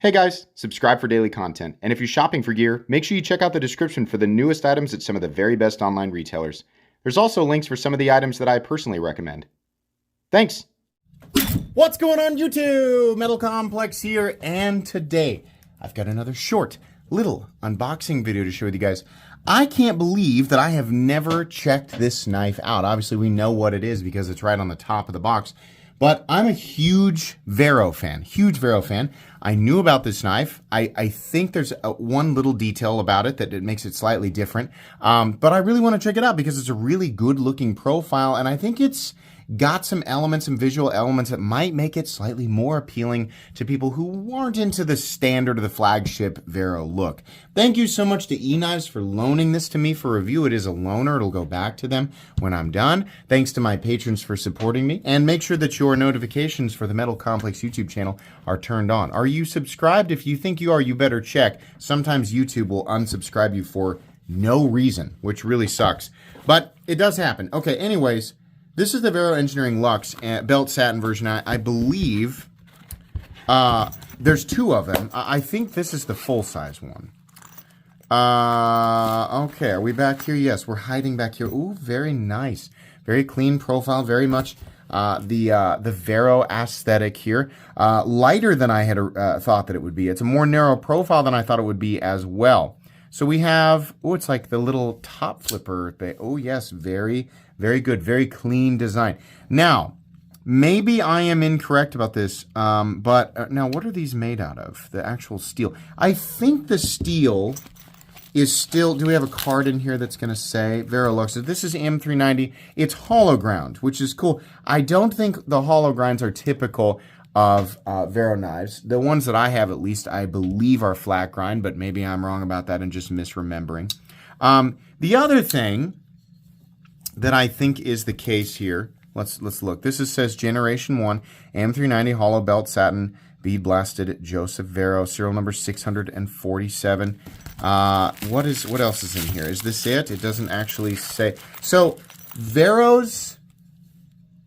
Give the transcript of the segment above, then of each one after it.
Hey guys, subscribe for daily content, and if you're shopping for gear, make sure you check out the description for the newest items at some of the very best online retailers. There's also links for some of the items that I personally recommend. Thanks! What's going on YouTube? Metal Complex here, and today I've got another short, little unboxing video to share with you guys. I can't believe that I have never checked this knife out. Obviously we know what it is because it's right on the top of the box. But I'm a huge Vero fan, I knew about this knife. I think there's one little detail about it that it makes it slightly different. But I really want to check it out because it's a really good looking profile. And I think it's got some elements, some visual elements that might make it slightly more appealing to people who aren't into the standard of the flagship Vero look. Thank you so much to eKnives for loaning this to me for review. It is a loaner. It'll go back to them when I'm done. Thanks to my patrons for supporting me. And make sure that your notifications for the Metal Complex YouTube channel are turned on. Are you subscribed? If you think you are, you better check. Sometimes YouTube will unsubscribe you for no reason, which really sucks. But it does happen. Okay, anyways, this is the Vero Engineering Lux belt satin version. I believe there's two of them. I think this is the full-size one. Okay, are we back here? Yes, we're hiding back here. Ooh, very nice. Very clean profile, very much the Vero aesthetic here. Lighter than I had thought that it would be. It's a more narrow profile than I thought it would be as well. So we have, oh, it's like the little top flipper. Oh, yes, very good, very clean design. Now, maybe I am incorrect about this, but now what are these made out of? The actual steel. I think the steel is still, do we have a card in here that's going to say Vero Lux? So this is M390. It's hollow ground, which is cool. I don't think the hollow grinds are typical of Vero knives. The ones that I have, at least, I believe are flat grind, but maybe I'm wrong about that and just misremembering. The other thing that I think is the case here, let's look. This says Generation 1, M390 hollow belt satin, bead blasted Joseph Vero, serial number 647. What else is in here? Is this it? It doesn't actually say. So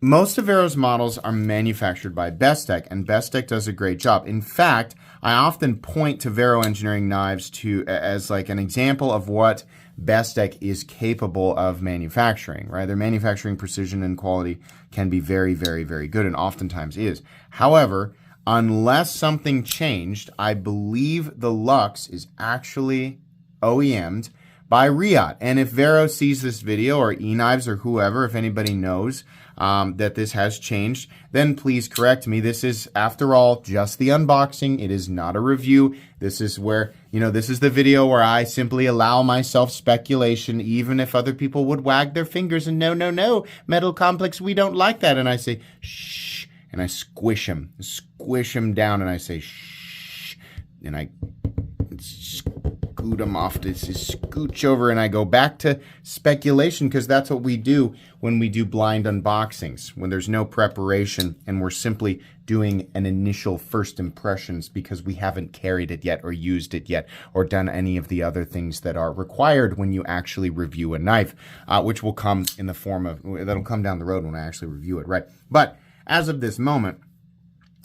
most of Vero's models are manufactured by Bestech, and Bestech does a great job. In fact, I often point to Vero Engineering knives as like an example of what Bestech is capable of manufacturing, right? Their manufacturing precision and quality can be very, very, very good, and oftentimes is. However, unless something changed, I believe the Lux is actually OEM'd by Riyadh. And if Vero sees this video, or eKnives, or whoever, if anybody knows that this has changed, then please correct me. This is, after all, just the unboxing. It is not a review. This is where, this is the video where I simply allow myself speculation, even if other people would wag their fingers and no, Metal Complex, we don't like that. And I say, shh, and I squish him down, and I say, shh, and I scoot him off to scooch over, and I go back to speculation, because that's what we do when we do blind unboxings, when there's no preparation and we're simply doing an initial first impressions because we haven't carried it yet or used it yet or done any of the other things that are required when you actually review a knife, which will come in the form of, that'll come down the road when I actually review it, right? But as of this moment,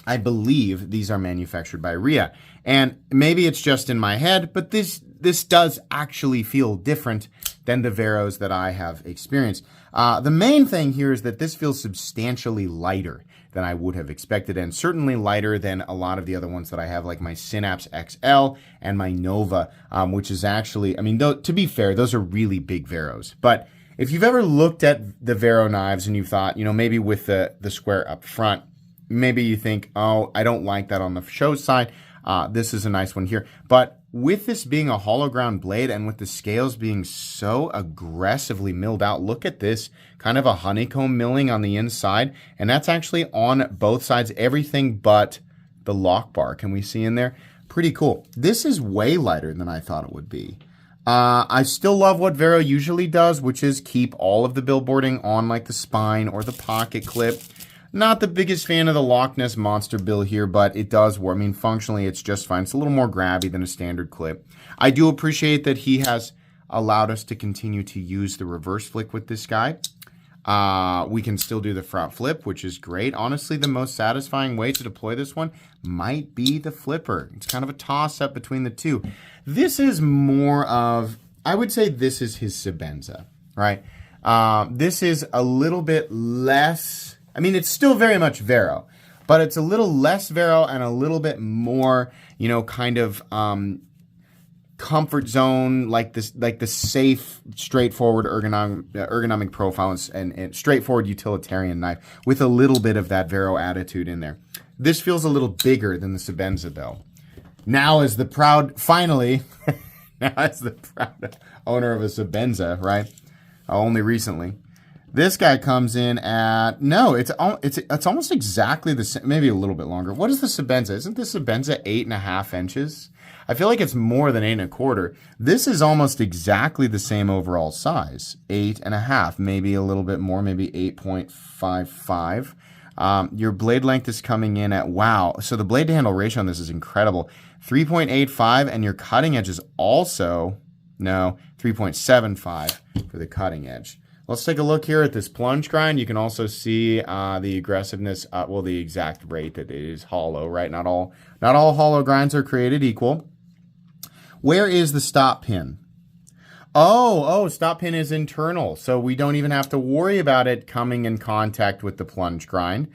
I believe these are manufactured by Riyadh. And maybe it's just in my head, but this does actually feel different than the Veros that I have experienced. The main thing here is that this feels substantially lighter than I would have expected, and certainly lighter than a lot of the other ones that I have, like my Synapse XL and my Nova, which is actually, to be fair, those are really big Veros. But if you've ever looked at the Vero knives and you thought, maybe with the square up front, maybe you think, oh, I don't like that on the show side. This is a nice one here. But with this being a hollow ground blade and with the scales being so aggressively milled out, look at this, kind of a honeycomb milling on the inside. And that's actually on both sides, everything but the lock bar. Can we see in there? Pretty cool. This is way lighter than I thought it would be. I still love what Vero usually does, which is keep all of the billboarding on like the spine or the pocket clip. Not the biggest fan of the Loch Ness Monster bill here, but it does work. Functionally, it's just fine. It's a little more grabby than a standard clip. I do appreciate that he has allowed us to continue to use the reverse flick with this guy. We can still do the front flip, which is great. Honestly, the most satisfying way to deploy this one might be the flipper. It's kind of a toss-up between the two. This is more of, I would say this is his Sebenza, right? This is a little bit less, I mean, it's still very much Vero, but it's a little less Vero and a little bit more, you know, kind of comfort zone, like this, like the safe, straightforward ergonomic profile and straightforward utilitarian knife with a little bit of that Vero attitude in there. This feels a little bigger than the Sebenza though. Now as the proud, finally, now as the proud owner of a Sebenza, right? Only recently. This guy comes in at, no, it's almost exactly the same, maybe a little bit longer. What is the Sebenza? Isn't the Sebenza 8.5 inches? I feel like it's more than 8.25. This is almost exactly the same overall size, 8.5, maybe a little bit more, maybe 8.55. Your blade length is coming in at, wow, so the blade to handle ratio on this is incredible. 3.85, and your cutting edge is also, no, 3.75 for the cutting edge. Let's take a look here at this plunge grind. You can also see the aggressiveness, well, the exact rate that it is hollow, right? Not all hollow grinds are created equal. Where is the stop pin? Oh, stop pin is internal, so we don't even have to worry about it coming in contact with the plunge grind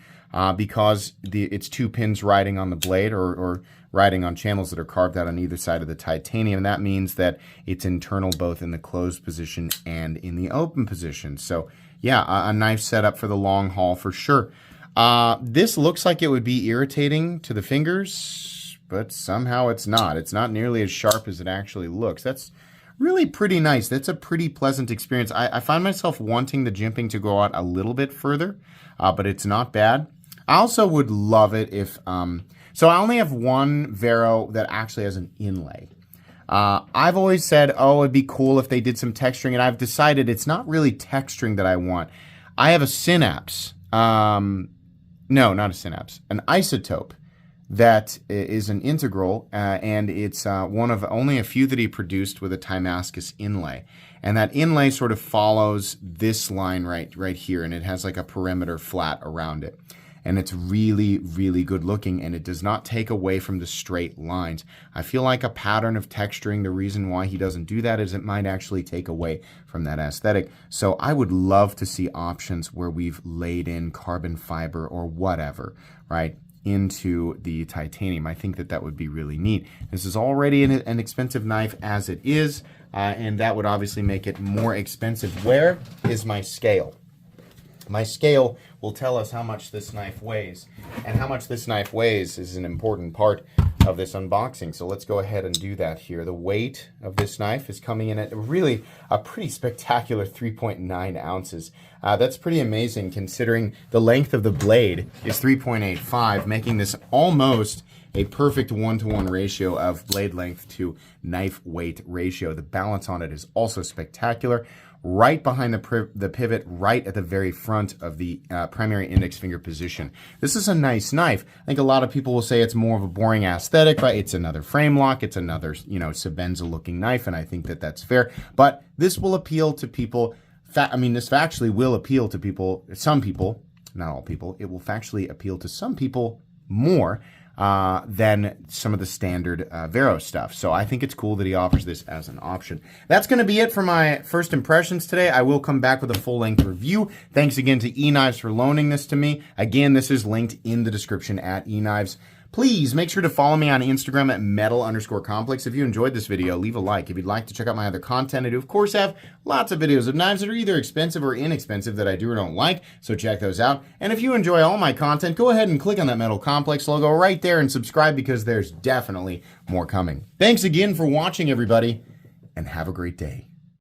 because it's 2 pins riding on the blade or riding on channels that are carved out on either side of the titanium. That means that it's internal both in the closed position and in the open position. So yeah, a nice setup for the long haul for sure. This looks like it would be irritating to the fingers, but somehow it's not. It's not nearly as sharp as it actually looks. That's really pretty nice. That's a pretty pleasant experience. I find myself wanting the jimping to go out a little bit further, but it's not bad. I also would love it if, so I only have one Vero that actually has an inlay. I've always said, oh, it'd be cool if they did some texturing, and I've decided it's not really texturing that I want. I have a Synapse, no, not a Synapse, an Isotope that is an integral, and it's one of only a few that he produced with a Timascus inlay. And that inlay sort of follows this line right here, and it has like a perimeter flat around it. And it's really, really good looking, and it does not take away from the straight lines. I feel like a pattern of texturing, the reason why he doesn't do that is it might actually take away from that aesthetic. So I would love to see options where we've laid in carbon fiber or whatever, right, into the titanium. I think that would be really neat. This is already an expensive knife as it is, and that would obviously make it more expensive. Where is my scale? My scale will tell us how much this knife weighs, and how much this knife weighs is an important part of this unboxing. So let's go ahead and do that here. The weight of this knife is coming in at really a pretty spectacular 3.9 ounces. That's pretty amazing considering the length of the blade is 3.85, making this almost a perfect 1-to-1 ratio of blade length to knife weight ratio. The balance on it is also spectacular. Right behind the pivot, right at the very front of the primary index finger position. This is a nice knife. I think a lot of people will say it's more of a boring aesthetic, right? It's another frame lock. It's another, you know, Sebenza looking knife, and I think that that's fair. But this will appeal to people. This factually will appeal to people, some people, not all people. It will factually appeal to some people more than some of the standard Vero stuff. So I think it's cool that he offers this as an option. That's going to be it for my first impressions today. I will come back with a full-length review. Thanks again to eKnives for loaning this to me. Again, this is linked in the description at eKnives. Please make sure to follow me on Instagram at metal_complex. If you enjoyed this video, leave a like. If you'd like to check out my other content, I do, of course, have lots of videos of knives that are either expensive or inexpensive that I do or don't like, so check those out. And if you enjoy all my content, go ahead and click on that Metal Complex logo right there and subscribe because there's definitely more coming. Thanks again for watching, everybody, and have a great day.